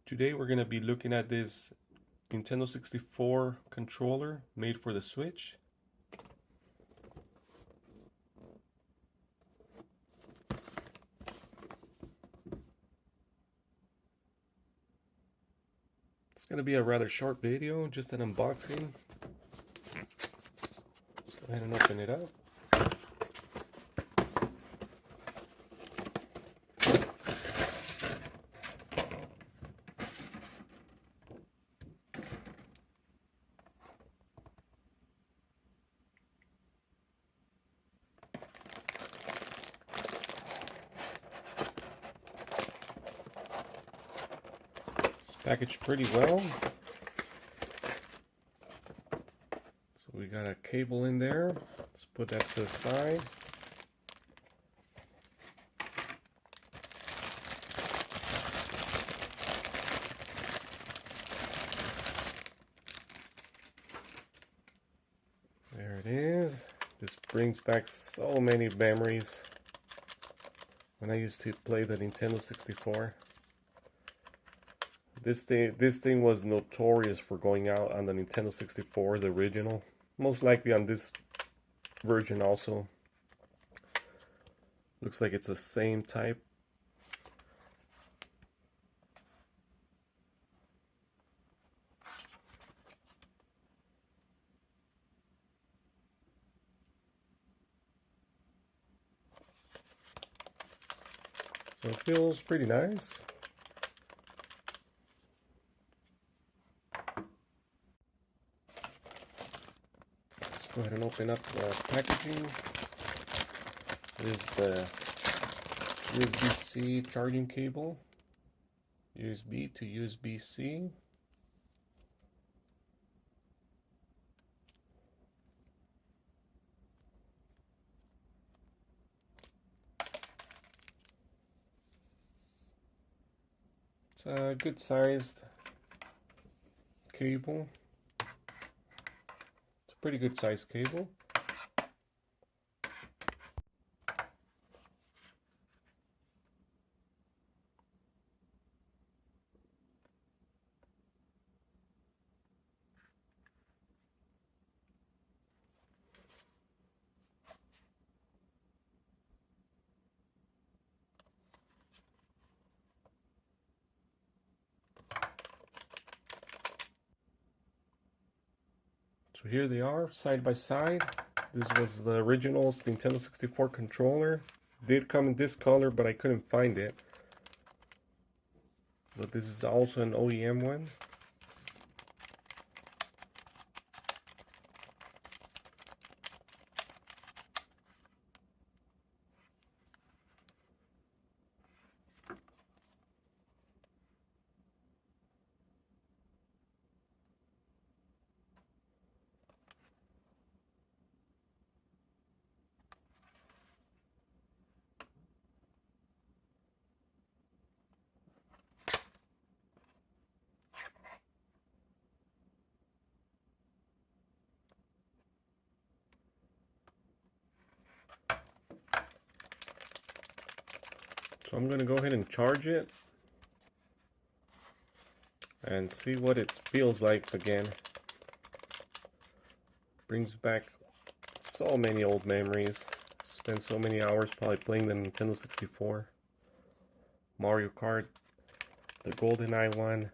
Today we're going to be looking at this Nintendo 64 controller made for the Switch. It's going to be a rather short video, just an unboxing. Let's go ahead and open it up. Packaged pretty well. So we got a cable in there. Let's put that to the side. There it is. This brings back so many memories when I used to play the Nintendo 64. This thing was notorious for going out on the Nintendo 64, the original. Most likely on this version also. Looks like it's the same type. So it feels pretty nice. Go ahead and open up the packaging. This is the USB-C charging cable. USB to USB-C. It's a good sized cable. Pretty good size cable. So here they are, side by side. This was the original Nintendo 64 controller. Did come in this color, but I couldn't find it. But this is also an OEM one. So I'm going to go ahead and charge it and see what it feels like again. Brings back so many old memories. Spent so many hours probably playing the Nintendo 64. Mario Kart, the GoldenEye one,